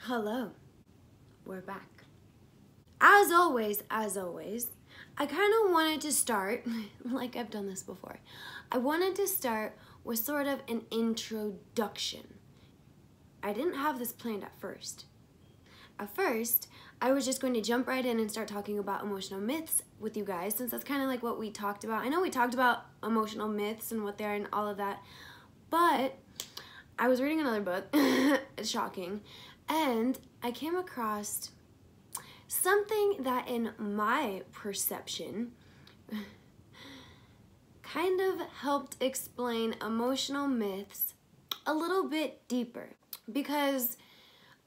Hello, we're back. As always, I kind of wanted to start, like I've done this before, I wanted to start with sort of an introduction. I didn't have this planned at first. At first, I was just going to jump right in and start talking about emotional myths with you guys, since that's kind of like what we talked about. I know we talked about emotional myths and what they are and all of that, but I was reading another book, it's shocking, and I came across something that in my perception kind of helped explain emotional myths a little bit deeper, because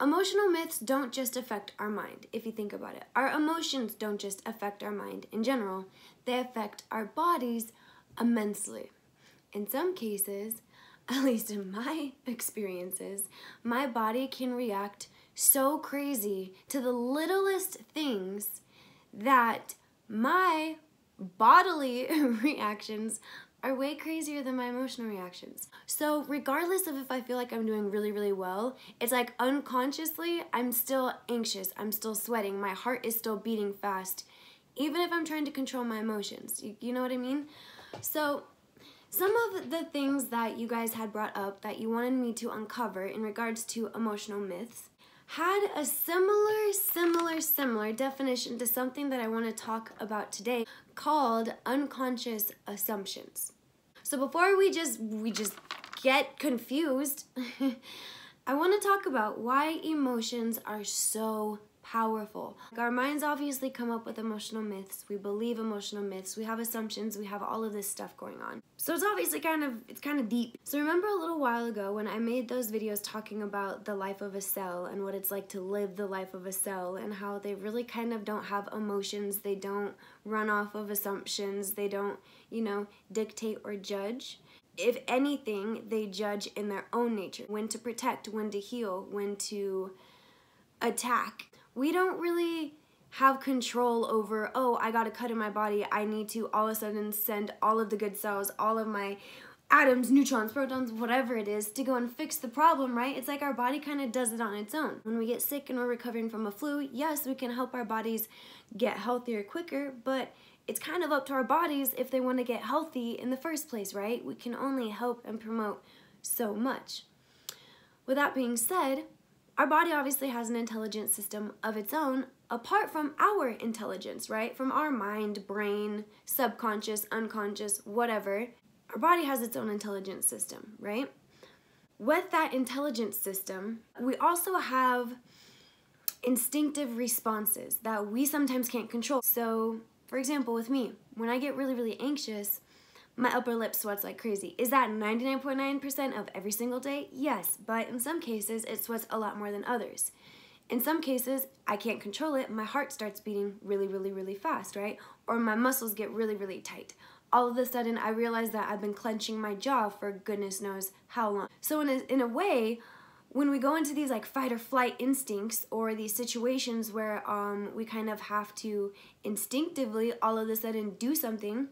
emotional myths don't just affect our mind, if you think about it. Our emotions don't just affect our mind in general, they affect our bodies immensely. In some cases, at least in my experiences, my body can react so crazy to the littlest things that my bodily reactions are way crazier than my emotional reactions. So regardless of if I feel like I'm doing really, really well, it's like unconsciously, I'm still anxious, I'm still sweating, my heart is still beating fast, even if I'm trying to control my emotions. You know what I mean? So some of the things that you guys had brought up that you wanted me to uncover in regards to emotional myths had a similar definition to something that I want to talk about today called unconscious assumptions. So before we just get confused, I want to talk about why emotions are so powerful. Our minds obviously come up with emotional myths. We believe emotional myths. We have assumptions. We have all of this stuff going on. So it's obviously kind of deep. So remember a little while ago when I made those videos talking about the life of a cell and what it's like to live the life of a cell and how they really kind of don't have emotions. They don't run off of assumptions. They don't, dictate or judge. If anything, they judge in their own nature. When to protect, when to heal, when to attack. We don't really have control over, oh, I got a cut in my body, I need to all of a sudden send all of the good cells, all of my atoms, neutrons, protons, whatever it is, to go and fix the problem, right? It's like our body kind of does it on its own. When we get sick and we're recovering from a flu, yes, we can help our bodies get healthier quicker, but it's kind of up to our bodies if they want to get healthy in the first place, right? We can only help and promote so much. With that being said, our body obviously has an intelligence system of its own, apart from our intelligence, right? From our mind, brain, subconscious, unconscious, whatever. Our body has its own intelligence system, right? With that intelligence system, we also have instinctive responses that we sometimes can't control. So, for example, with me, when I get really, really anxious, my upper lip sweats like crazy. Is that 99.9% of every single day? Yes, but in some cases, it sweats a lot more than others. In some cases, I can't control it. My heart starts beating really, really, really fast, right? Or my muscles get really, really tight. All of a sudden, I realize that I've been clenching my jaw for goodness knows how long. So in a way, when we go into these like fight or flight instincts or these situations where we kind of have to instinctively all of a sudden do something,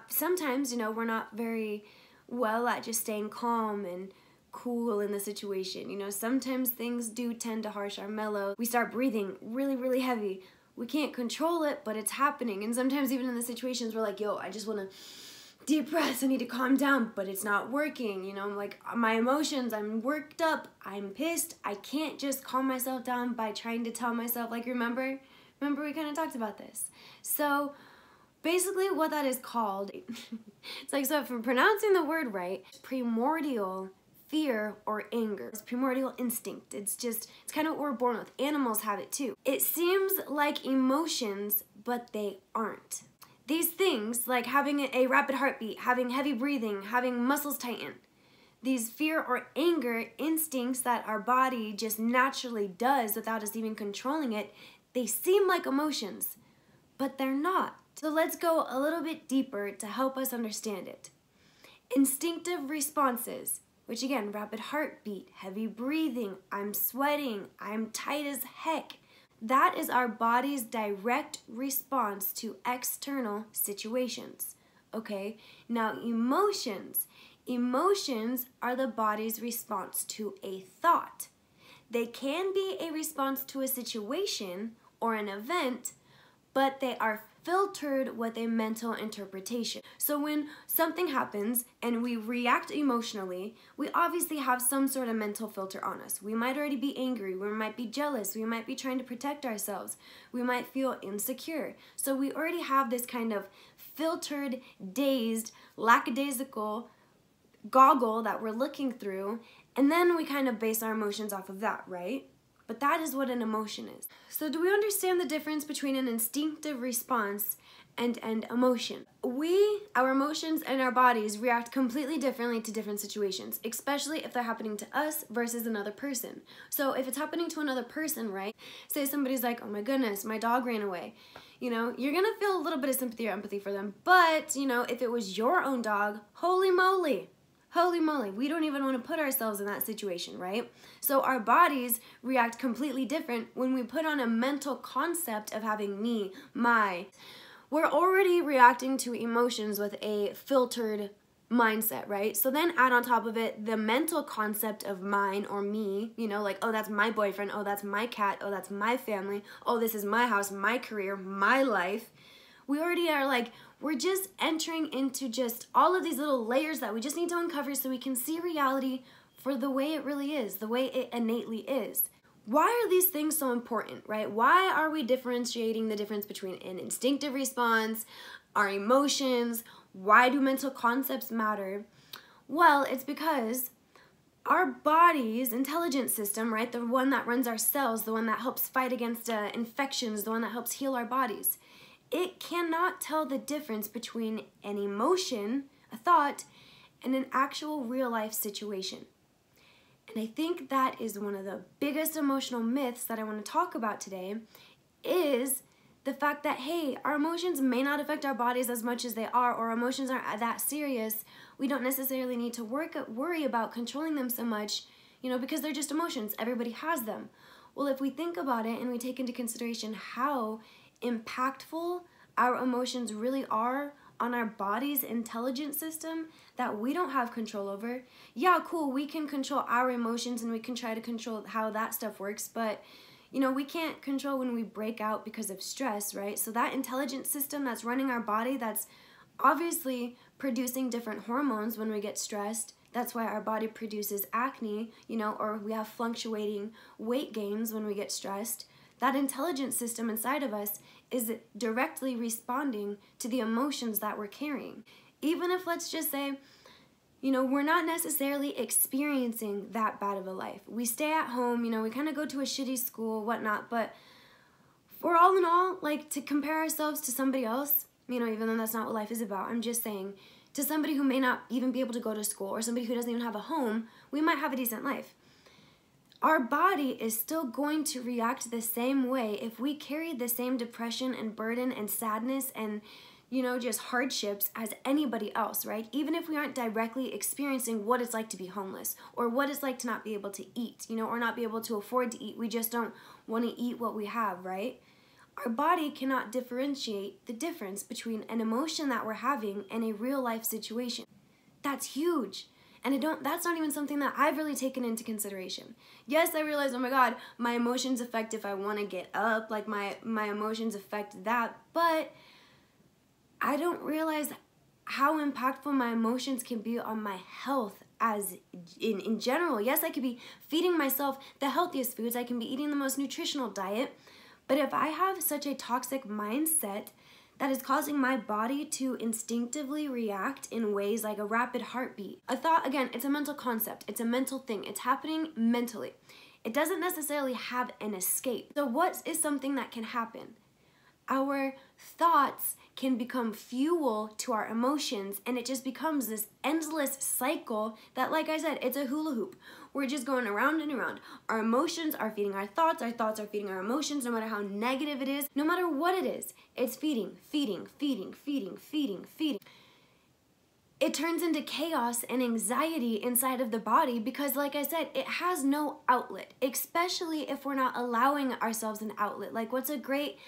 sometimes, we're not very well at just staying calm and cool in the situation. Sometimes things do tend to harsh our mellow. We start breathing really, really heavy. We can't control it, but it's happening. And sometimes even in the situations we're like, yo, I just want to deep breaths, I need to calm down, but it's not working. Like my emotions, I'm worked up, I'm pissed. I can't just calm myself down by trying to tell myself, like, remember we kind of talked about this. So basically what that is called, it's like, so if I'm pronouncing the word right, primordial fear or anger. It's primordial instinct. It's kind of what we're born with. Animals have it too. It seems like emotions, but they aren't. These things, like having a rapid heartbeat, having heavy breathing, having muscles tighten, these fear or anger instincts that our body just naturally does without us even controlling it, they seem like emotions, but they're not. So let's go a little bit deeper to help us understand it. Instinctive responses, which again, rapid heartbeat, heavy breathing, I'm sweating, I'm tight as heck. That is our body's direct response to external situations, okay? Now emotions are the body's response to a thought. They can be a response to a situation or an event, but they are filtered with a mental interpretation. So when something happens and we react emotionally, we obviously have some sort of mental filter on us. We might already be angry, we might be jealous, we might be trying to protect ourselves, we might feel insecure. So we already have this kind of filtered, dazed, lackadaisical goggle that we're looking through, and then we kind of base our emotions off of that, right? But that is what an emotion is. So do we understand the difference between an instinctive response and an emotion? Our emotions and our bodies react completely differently to different situations, especially if they're happening to us versus another person. So if it's happening to another person, right? Say somebody's like, oh my goodness, my dog ran away. You know, you're gonna feel a little bit of sympathy or empathy for them. But, you know, if it was your own dog, holy moly, we don't even want to put ourselves in that situation, right? So our bodies react completely different when we put on a mental concept of having me, my. We're already reacting to emotions with a filtered mindset, right? So then add on top of it the mental concept of mine or me, you know, like, oh, that's my boyfriend, oh, that's my cat, oh, that's my family, oh, this is my house, my career, my life. We already are like, we're just entering into just all of these little layers that we just need to uncover so we can see reality for the way it really is, the way it innately is. Why are these things so important, right? Why are we differentiating the difference between an instinctive response, our emotions? Why do mental concepts matter? Well, it's because our body's intelligence system, right, the one that runs our cells, the one that helps fight against infections, the one that helps heal our bodies, it cannot tell the difference between an emotion, a thought, and an actual real-life situation. And I think that is one of the biggest emotional myths that I want to talk about today, is the fact that, hey, our emotions may not affect our bodies as much as they are, or emotions aren't that serious. We don't necessarily need to worry about controlling them so much, you know, because they're just emotions. Everybody has them. Well, if we think about it and we take into consideration how impactful our emotions really are on our body's intelligence system that we don't have control over. Yeah, cool, we can control our emotions and we can try to control how that stuff works, but you know, we can't control when we break out because of stress, right? So that intelligence system that's running our body, that's obviously producing different hormones when we get stressed. That's why our body produces acne, you know, or we have fluctuating weight gains when we get stressed. That intelligence system inside of us is directly responding to the emotions that we're carrying. Even if, let's just say, you know, we're not necessarily experiencing that bad of a life. We stay at home, you know, we kind of go to a shitty school, whatnot, but we're all in all, like, to compare ourselves to somebody else, you know, even though that's not what life is about, I'm just saying, to somebody who may not even be able to go to school or somebody who doesn't even have a home, we might have a decent life. Our body is still going to react the same way if we carry the same depression and burden and sadness and, you know, just hardships as anybody else, right? Even if we aren't directly experiencing what it's like to be homeless or what it's like to not be able to eat, you know, or not be able to afford to eat. We just don't want to eat what we have, right? Our body cannot differentiate the difference between an emotion that we're having and a real life situation. That's huge. And that's not even something that I've really taken into consideration. Yes, I realize, oh my God, my emotions affect if I want to get up, like my emotions affect that, but I don't realize how impactful my emotions can be on my health as in general. Yes, I could be feeding myself the healthiest foods, I can be eating the most nutritional diet, but if I have such a toxic mindset that is causing my body to instinctively react in ways like a rapid heartbeat. A thought, again, it's a mental concept. It's a mental thing. It's happening mentally. It doesn't necessarily have an escape. So what is something that can happen? Our thoughts can become fuel to our emotions, and it just becomes this endless cycle that, like I said, it's a hula hoop. We're just going around and around. Our emotions are feeding our thoughts are feeding our emotions, no matter how negative it is, no matter what it is, it's feeding. It turns into chaos and anxiety inside of the body because, like I said, it has no outlet, especially if we're not allowing ourselves an outlet. Like, what's a great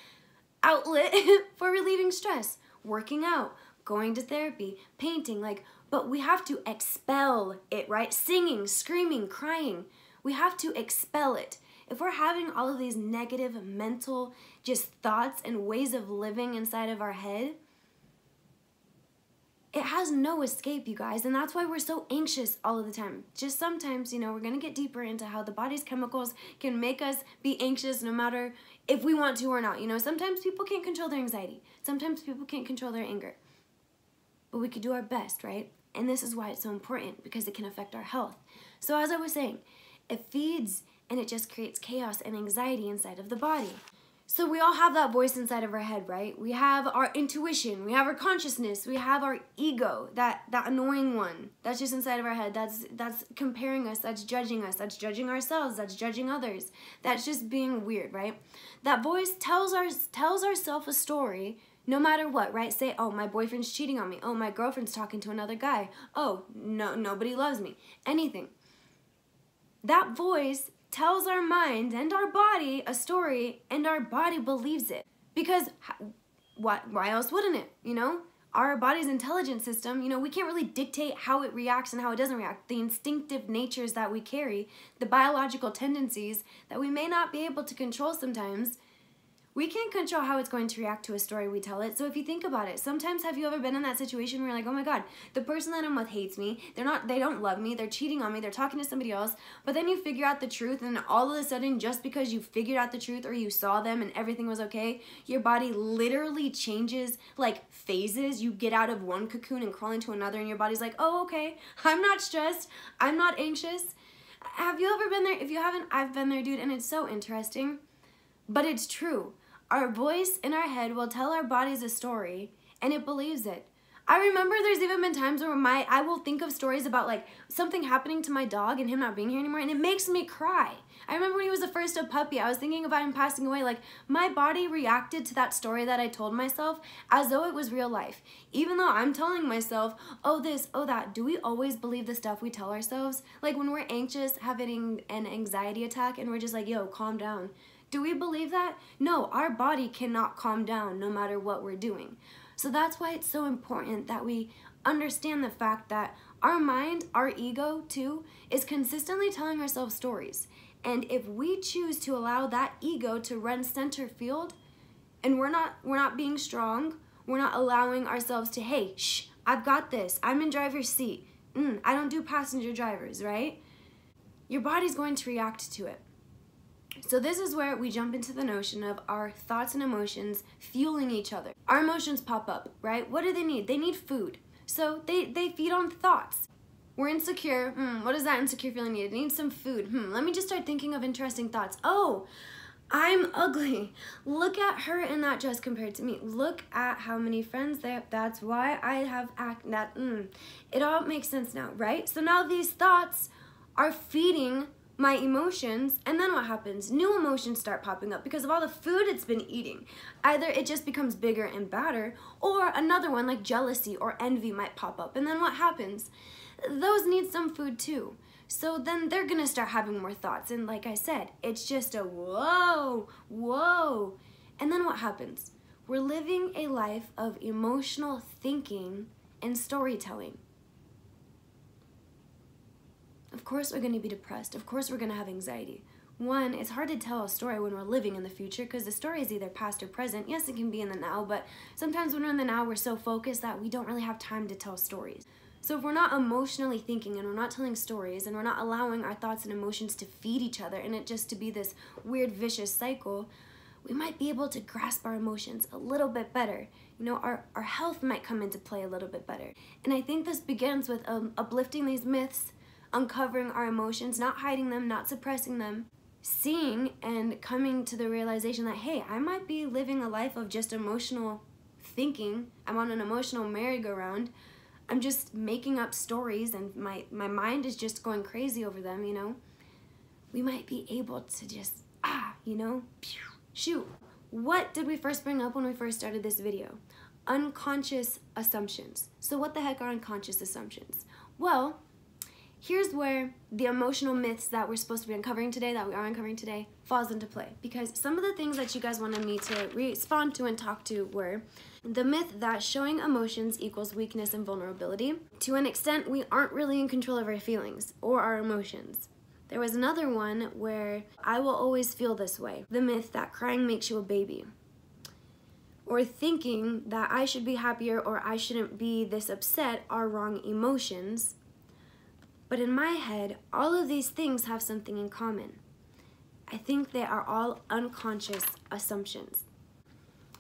outlet for relieving stress? Working out, going to therapy, painting, like, but we have to expel it, right? Singing, screaming, crying. We have to expel it. If we're having all of these negative mental just thoughts and ways of living inside of our head, it has no escape, you guys, and that's why we're so anxious all of the time. Just sometimes, you know, we're going to get deeper into how the body's chemicals can make us be anxious no matter if we want to or not. You know, sometimes people can't control their anxiety. Sometimes people can't control their anger. But we could do our best, right? And this is why it's so important, because it can affect our health. So as I was saying, it feeds and it just creates chaos and anxiety inside of the body. So we all have that voice inside of our head, right? We have our intuition, we have our consciousness, we have our ego, that annoying one. That's just inside of our head. That's comparing us, that's judging ourselves, that's judging others. That's just being weird, right? That voice tells ourselves a story no matter what, right? Say, oh, my boyfriend's cheating on me. Oh, my girlfriend's talking to another guy. Oh, no, nobody loves me. Anything. That voice tells our mind and our body a story, and our body believes it. Because why else wouldn't it, you know? Our body's intelligence system, you know, we can't really dictate how it reacts and how it doesn't react. The instinctive natures that we carry, the biological tendencies that we may not be able to control sometimes, we can't control how it's going to react to a story we tell it. So if you think about it, sometimes have you ever been in that situation where you're like, oh my God, the person that I'm with hates me, they don't love me, they're cheating on me, they're talking to somebody else, but then you figure out the truth, and all of a sudden, just because you figured out the truth or you saw them and everything was okay, your body literally changes like phases. You get out of one cocoon and crawl into another, and your body's like, oh, okay, I'm not stressed, I'm not anxious. Have you ever been there? If you haven't, I've been there, dude, and it's so interesting, but it's true. Our voice in our head will tell our bodies a story, and it believes it. I remember there's even been times where I will think of stories about like something happening to my dog and him not being here anymore, and it makes me cry. I remember when he was the first puppy, I was thinking about him passing away. Like, my body reacted to that story that I told myself as though it was real life. Even though I'm telling myself, oh this, oh that. Do we always believe the stuff we tell ourselves? Like when we're anxious, having an anxiety attack, and we're just like, yo, calm down. Do we believe that? No, our body cannot calm down no matter what we're doing. So that's why it's so important that we understand the fact that our mind, our ego too, is consistently telling ourselves stories. And if we choose to allow that ego to run center field, and we're not being strong, we're not allowing ourselves to, hey, shh, I've got this, I'm in driver's seat, I don't do passenger drivers, right? Your body's going to react to it. So this is where we jump into the notion of our thoughts and emotions fueling each other. Our emotions pop up, right? What do they need? They need food. So they feed on thoughts. We're insecure. What does that insecure feeling need? It needs some food. Let me just start thinking of interesting thoughts. Oh, I'm ugly. Look at her in that dress compared to me. Look at how many friends they have. That's why I have that. It all makes sense now, right? So now these thoughts are feeding my emotions, and then what happens? New emotions start popping up because of all the food it's been eating. Either it just becomes bigger and badder, or another one like jealousy or envy might pop up. And then what happens? Those need some food too. So then they're gonna start having more thoughts. And like I said, it's just a whoa, whoa. And then what happens? We're living a life of emotional thinking and storytelling. Of course we're going to be depressed. Of course we're going to have anxiety. One, it's hard to tell a story when we're living in the future because the story is either past or present. Yes, it can be in the now, but sometimes when we're in the now, we're so focused that we don't really have time to tell stories. So if we're not emotionally thinking and we're not telling stories and we're not allowing our thoughts and emotions to feed each other and it just to be this weird vicious cycle, we might be able to grasp our emotions a little bit better. You know, our health might come into play a little bit better. And I think this begins with uplifting these myths, uncovering our emotions, not hiding them, not suppressing them, seeing and coming to the realization that, hey, I might be living a life of just emotional thinking. I'm on an emotional merry-go-round. I'm just making up stories and my mind is just going crazy over them, you know. We might be able to just, you know, shoot. What did we first bring up when we first started this video? Unconscious assumptions. So what the heck are unconscious assumptions? Well, here's where the emotional myths that we're supposed to be uncovering today, that we are uncovering today, falls into play. Because some of the things that you guys wanted me to respond to and talk to were the myth that showing emotions equals weakness and vulnerability. To an extent, we aren't really in control of our feelings or our emotions. There was another one where I will always feel this way. The myth that crying makes you a baby. Or thinking that I should be happier or I shouldn't be this upset are wrong emotions. But in my head, all of these things have something in common. I think they are all unconscious assumptions.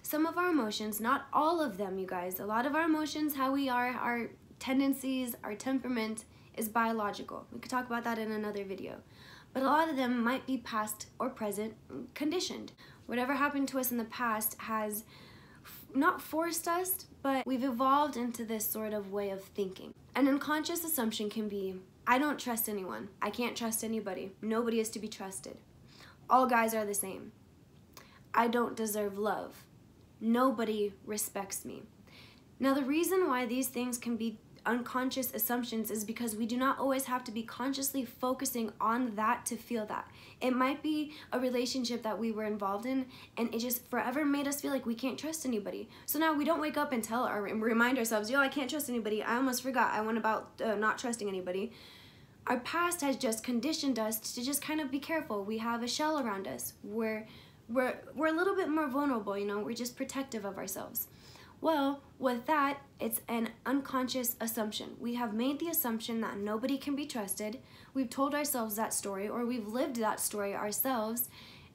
Some of our emotions, not all of them, you guys, a lot of our emotions, how we are, our tendencies, our temperament is biological. We could talk about that in another video. But a lot of them might be past or present conditioned. Whatever happened to us in the past has not forced us, but we've evolved into this sort of way of thinking. An unconscious assumption can be, I don't trust anyone. I can't trust anybody. Nobody is to be trusted. All guys are the same. I don't deserve love. Nobody respects me. Now, the reason why these things can be unconscious assumptions is because we do not always have to be consciously focusing on that to feel that. It might be a relationship that we were involved in and it just forever made us feel like we can't trust anybody. So now we don't wake up and tell or remind ourselves, yo, I can't trust anybody. I almost forgot. I went about not trusting anybody. Our past has just conditioned us to just kind of be careful. We have a shell around us. We're a little bit more vulnerable, you know, we're just protective of ourselves. Well, with that, it's an unconscious assumption. We have made the assumption that nobody can be trusted. We've told ourselves that story, or we've lived that story ourselves,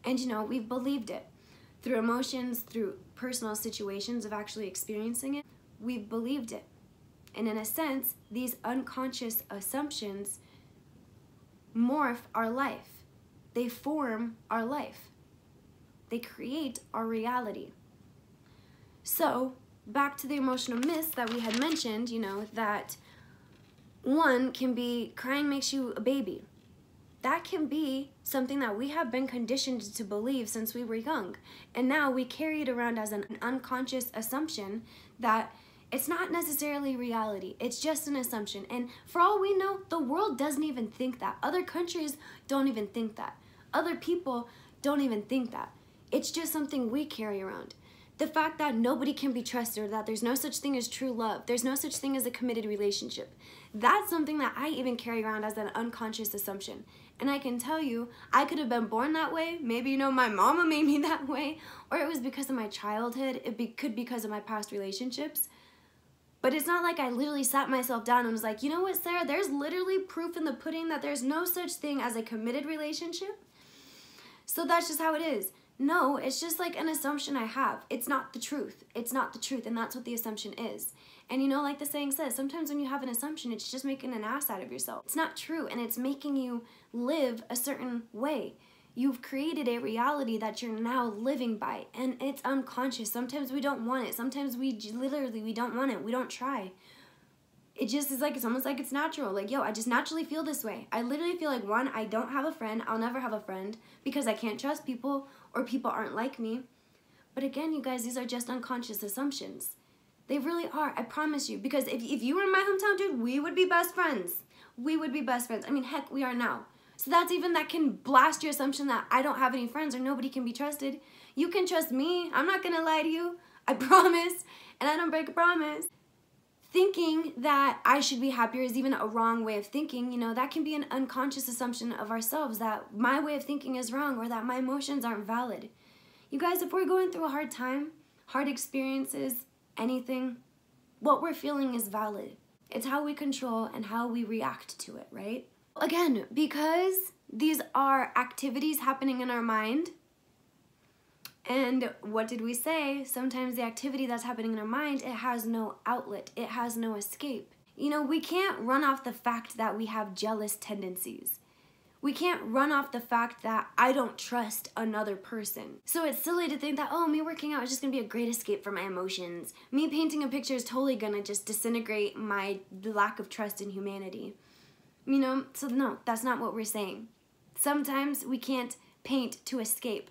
and you know, we've believed it. Through emotions, through personal situations of actually experiencing it, we've believed it. And in a sense, these unconscious assumptions morph our life. They form our life. They create our reality. So, back to the emotional myths that we had mentioned, you know, that one can be crying makes you a baby. That can be something that we have been conditioned to believe since we were young. And now we carry it around as an unconscious assumption that it's not necessarily reality. It's just an assumption. And for all we know, the world doesn't even think that. Other countries don't even think that. Other people don't even think that. It's just something we carry around. The fact that nobody can be trusted, or that there's no such thing as true love, there's no such thing as a committed relationship, that's something that I even carry around as an unconscious assumption. And I can tell you, I could have been born that way. Maybe, you know, my mama made me that way, or it was because of my childhood. It could be because of my past relationships. But it's not like I literally sat myself down and was like, you know what, Sarah, there's literally proof in the pudding that there's no such thing as a committed relationship. So that's just how it is. No, it's just like an assumption I have. It's not the truth. It's not the truth, and that's what the assumption is. And you know, like the saying says, sometimes when you have an assumption, it's just making an ass out of yourself. It's not true, and it's making you live a certain way. You've created a reality that you're now living by, and it's unconscious. Sometimes we don't want it. Sometimes we don't want it. We don't try. It just is like, it's almost like it's natural. Like, yo, I just naturally feel this way. I literally feel like, one, I don't have a friend. I'll never have a friend because I can't trust people or people aren't like me. But again, you guys, these are just unconscious assumptions. They really are. I promise you. Because if you were in my hometown, dude, we would be best friends. We would be best friends. I mean, heck, we are now. So that can blast your assumption that I don't have any friends or nobody can be trusted. You can trust me. I'm not going to lie to you. I promise. And I don't break a promise. Thinking that I should be happier is even a wrong way of thinking. You know, that can be an unconscious assumption of ourselves that my way of thinking is wrong or that my emotions aren't valid. You guys, if we're going through a hard time, hard experiences, anything, what we're feeling is valid. It's how we control and how we react to it, right? Again, because these are activities happening in our mind, and what did we say? Sometimes the activity that's happening in our mind, it has no outlet. It has no escape. You know, we can't run off the fact that we have jealous tendencies. We can't run off the fact that I don't trust another person. So it's silly to think that, oh, me working out is just gonna be a great escape for my emotions. Me painting a picture is totally gonna just disintegrate my lack of trust in humanity. You know, so no, that's not what we're saying. Sometimes we can't paint to escape.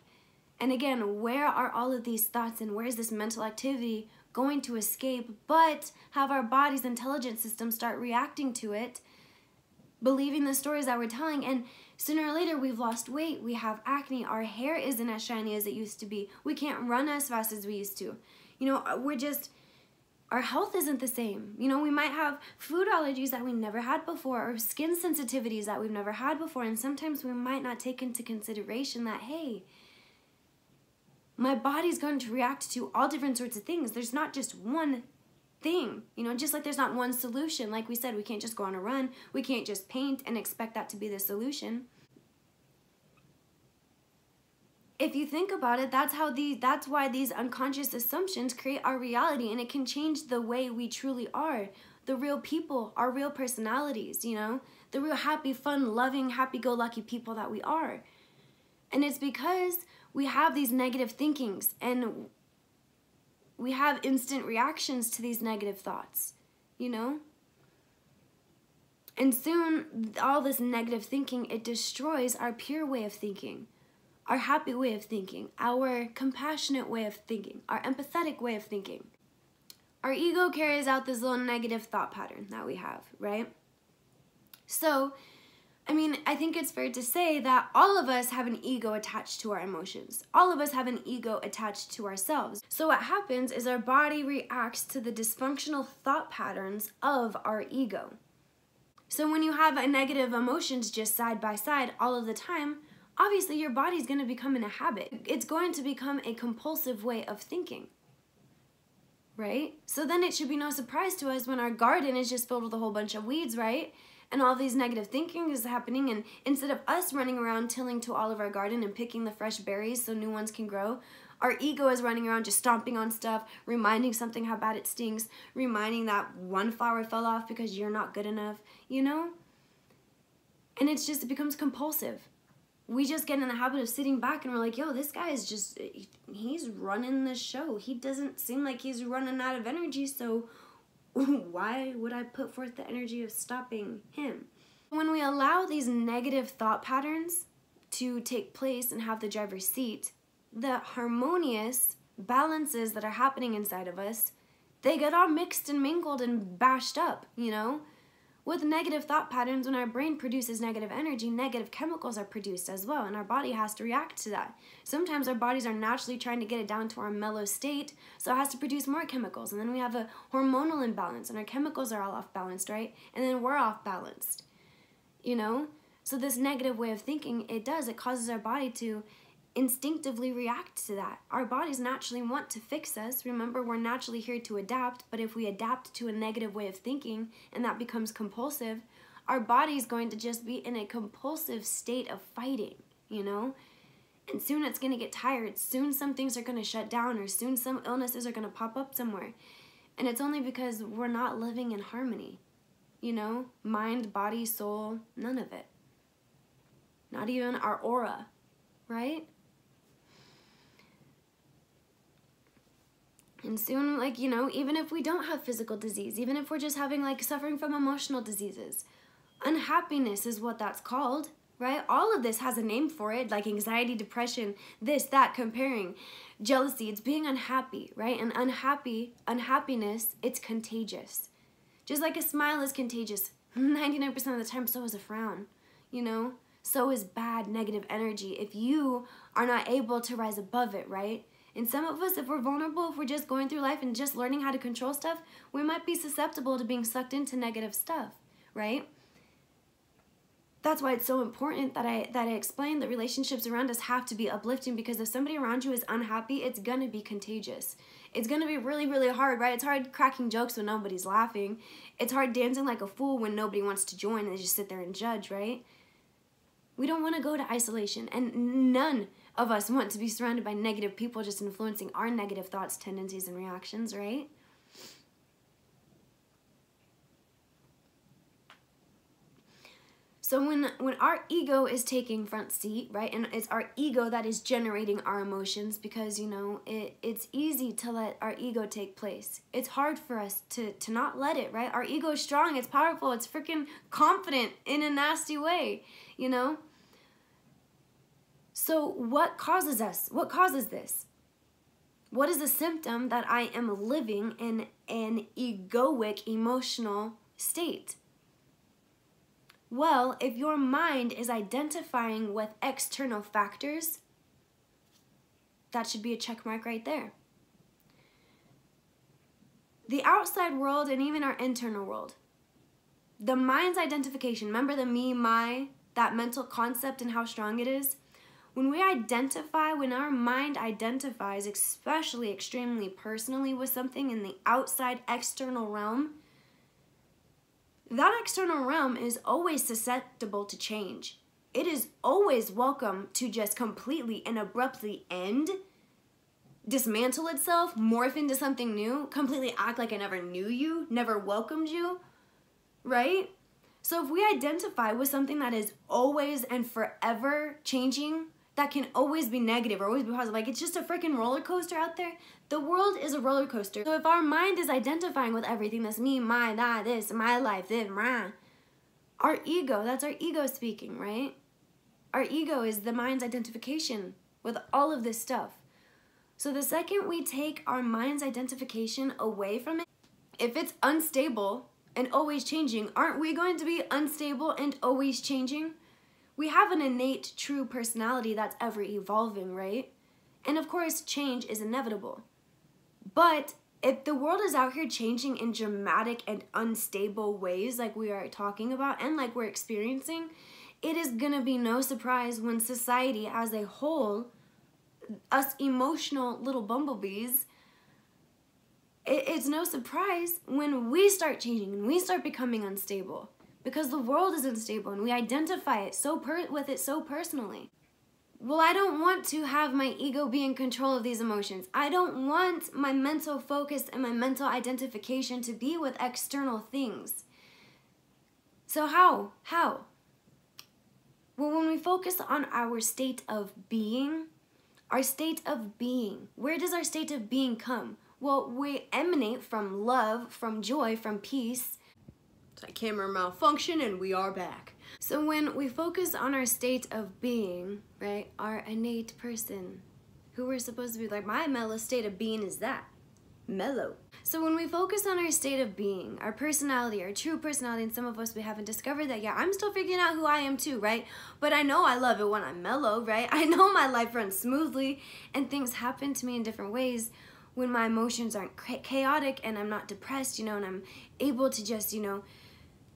And again, where are all of these thoughts and where is this mental activity going to escape, but have our body's intelligence system start reacting to it, believing the stories that we're telling, and sooner or later we've lost weight, we have acne, our hair isn't as shiny as it used to be, we can't run as fast as we used to. You know, our health isn't the same. You know, we might have food allergies that we never had before, or skin sensitivities that we've never had before, and sometimes we might not take into consideration that, hey, my body's going to react to all different sorts of things. There's not just one thing, you know, just like there's not one solution. Like we said, we can't just go on a run. We can't just paint and expect that to be the solution. If you think about it, that's why these unconscious assumptions create our reality, and it can change the way we truly are. The real people, our real personalities, you know, the real happy, fun, loving, happy-go-lucky people that we are. And it's because we have these negative thinkings, and we have instant reactions to these negative thoughts, you know? And soon, all this negative thinking, it destroys our pure way of thinking, our happy way of thinking, our compassionate way of thinking, our empathetic way of thinking. Our ego carries out this little negative thought pattern that we have, right? So, I mean, I think it's fair to say that all of us have an ego attached to our emotions. All of us have an ego attached to ourselves. So what happens is our body reacts to the dysfunctional thought patterns of our ego. So when you have a negative emotions just side by side all of the time, obviously your body's going to become in a habit. It's going to become a compulsive way of thinking, right? So then it should be no surprise to us when our garden is just filled with a whole bunch of weeds, right? And all these negative thinking is happening, and instead of us running around tilling to all of our garden and picking the fresh berries so new ones can grow, our ego is running around just stomping on stuff, reminding something how bad it stinks, reminding that one flower fell off because you're not good enough, you know? And it becomes compulsive. We just get in the habit of sitting back and we're like, yo, this guy is just, he's running the show. He doesn't seem like he's running out of energy, so why would I put forth the energy of stopping him? When we allow these negative thought patterns to take place and have the driver's seat, the harmonious balances that are happening inside of us, they get all mixed and mingled and bashed up, you know? With negative thought patterns, when our brain produces negative energy, negative chemicals are produced as well, and our body has to react to that. Sometimes our bodies are naturally trying to get it down to our mellow state, so it has to produce more chemicals, and then we have a hormonal imbalance, and our chemicals are all off balanced, right? And then we're off balanced, you know? So this negative way of thinking, it causes our body to instinctively react to that. Our bodies naturally want to fix us. Remember, we're naturally here to adapt, but if we adapt to a negative way of thinking and that becomes compulsive, our body's going to just be in a compulsive state of fighting, you know? And soon it's going to get tired. Soon some things are going to shut down, or soon some illnesses are going to pop up somewhere. And it's only because we're not living in harmony, you know? Mind, body, soul, none of it. Not even our aura, right? And soon, like, you know, even if we don't have physical disease, even if we're just having, like, suffering from emotional diseases, unhappiness is what that's called, right? All of this has a name for it, like anxiety, depression, this, that, comparing, jealousy. It's being unhappy, right? And unhappiness, it's contagious. Just like a smile is contagious, 99% of the time, so is a frown, you know? So is bad, negative energy if you are not able to rise above it, right? And some of us, if we're vulnerable, if we're just going through life and just learning how to control stuff, we might be susceptible to being sucked into negative stuff, right? That's why it's so important that I explain that relationships around us have to be uplifting, because if somebody around you is unhappy, it's going to be contagious. It's going to be really, really hard, right? It's hard cracking jokes when nobody's laughing. It's hard dancing like a fool when nobody wants to join and they just sit there and judge, right? We don't want to go to isolation, and none of us want to be surrounded by negative people just influencing our negative thoughts, tendencies, and reactions, right? So when our ego is taking front seat, right, and it's our ego that is generating our emotions, because, you know, it's easy to let our ego take place. It's hard for us to not let it, right? Our ego is strong, it's powerful, it's freaking confident in a nasty way, you know? So what causes us? What causes this? What is the symptom that I am living in an egoic emotional state? Well, if your mind is identifying with external factors, that should be a check mark right there. The outside world and even our internal world. The mind's identification, remember the me, my, that mental concept and how strong it is? When we identify, when our mind identifies, especially extremely personally with something in the outside external realm, that external realm is always susceptible to change. It is always welcome to just completely and abruptly end, dismantle itself, morph into something new, completely act like I never knew you, never welcomed you, right? So if we identify with something that is always and forever changing, that can always be negative or always be positive, like it's just a freaking roller coaster out there. The world is a roller coaster. So if our mind is identifying with everything that's me, my, that, this, my life, this, our ego, that's our ego speaking, right? Our ego is the mind's identification with all of this stuff. So the second we take our mind's identification away from it, if it's unstable and always changing, aren't we going to be unstable and always changing? We have an innate, true personality that's ever evolving, right? And of course, change is inevitable. But if the world is out here changing in dramatic and unstable ways like we are talking about and like we're experiencing, it is gonna be no surprise when society as a whole, us emotional little bumblebees, it's no surprise when we start changing and we start becoming unstable. Because the world is unstable and we identify it with it so personally. Well, I don't want to have my ego be in control of these emotions. I don't want my mental focus and my mental identification to be with external things. So how? Well, when we focus on our state of being, where does our state of being come? Well, we emanate from love, from joy, from peace. So camera malfunction and we are back. So when we focus on our state of being, right, our innate person, who we're supposed to be, like my mellow state of being is that, mellow. So when we focus on our state of being, our personality, our true personality, and some of us we haven't discovered that yet. I'm still figuring out who I am too, right? But I know I love it when I'm mellow, right? I know my life runs smoothly and things happen to me in different ways when my emotions aren't chaotic and I'm not depressed, you know, and I'm able to just, you know,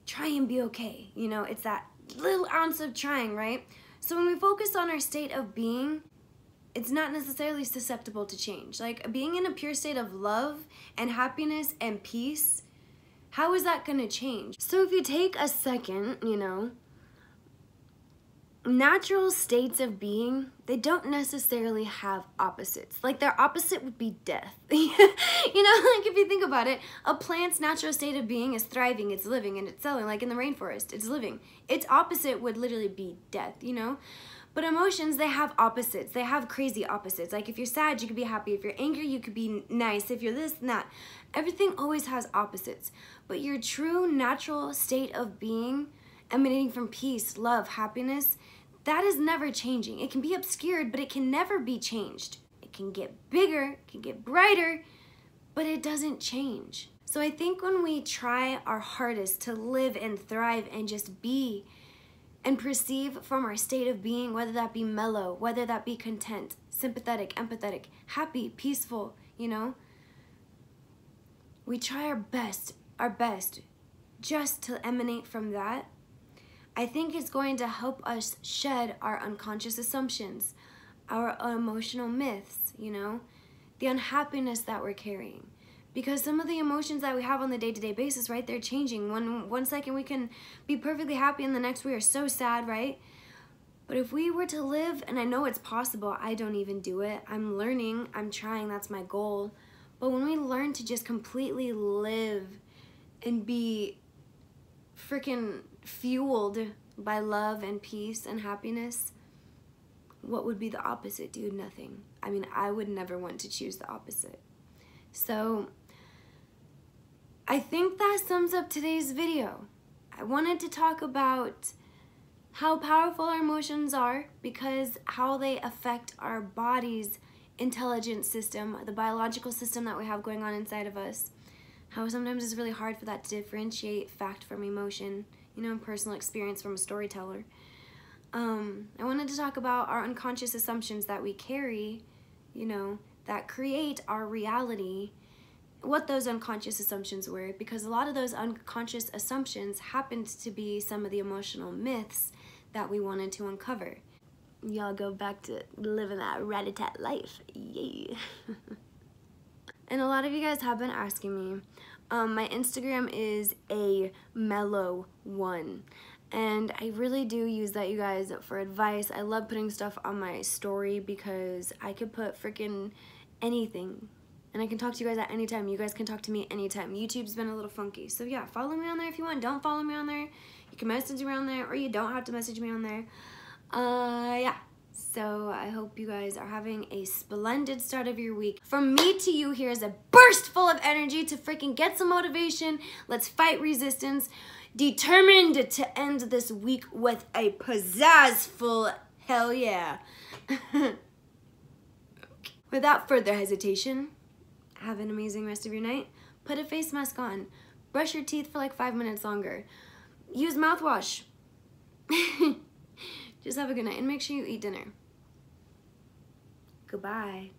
try and be okay. You know, it's that little ounce of trying, right? So when we focus on our state of being, it's not necessarily susceptible to change. Like being in a pure state of love and happiness and peace, how is that going to change? So if you take a second, you know, natural states of being, they don't necessarily have opposites. Like their opposite would be death. You know, like if you think about it, a plant's natural state of being is thriving, it's living, and it's selling. Like in the rainforest, it's living. Its opposite would literally be death, you know? But emotions, they have opposites. They have crazy opposites. Like if you're sad, you could be happy. If you're angry, you could be nice. If you're this and that. Everything always has opposites. But your true natural state of being, emanating from peace, love, happiness, that is never changing. It can be obscured, but it can never be changed. It can get bigger, it can get brighter, but it doesn't change. So I think when we try our hardest to live and thrive and just be and perceive from our state of being, whether that be mellow, whether that be content, sympathetic, empathetic, happy, peaceful, you know, we try our best just to emanate from that. I think it's going to help us shed our unconscious assumptions, our emotional myths, you know, the unhappiness that we're carrying. Because some of the emotions that we have on the day-to-day basis, right, they're changing. One second we can be perfectly happy and the next we are so sad, right? But if we were to live, and I know it's possible, I don't even do it. I'm learning, I'm trying, that's my goal. But when we learn to just completely live and be freaking fueled by love and peace and happiness, what would be the opposite, dude? Nothing. I mean, I would never want to choose the opposite. So I think that sums up today's video. I wanted to talk about how powerful our emotions are, because how they affect our body's intelligence system, the biological system that we have going on inside of us. How sometimes it's really hard for that to differentiate fact from emotion, you know, personal experience from a storyteller. I wanted to talk about our unconscious assumptions that we carry, you know, that create our reality, what those unconscious assumptions were, because a lot of those unconscious assumptions happened to be some of the emotional myths that we wanted to uncover. Y'all go back to living that rat-a-tat life. Yay. And a lot of you guys have been asking me. My Instagram is a mellow one. And I really do use that, you guys, for advice. I love putting stuff on my story because I could put freaking anything. And I can talk to you guys at any time. You guys can talk to me anytime. YouTube's been a little funky. So yeah, follow me on there if you want. Don't follow me on there. You can message me on there, or you don't have to message me on there. Yeah. So I hope you guys are having a splendid start of your week. From me to you, here's a burst full of energy to freaking get some motivation. Let's fight resistance. Determined to end this week with a pizzazzful hell yeah. Without further hesitation, have an amazing rest of your night. Put a face mask on. Brush your teeth for like 5 minutes longer. Use mouthwash. Just have a good night and make sure you eat dinner. Goodbye.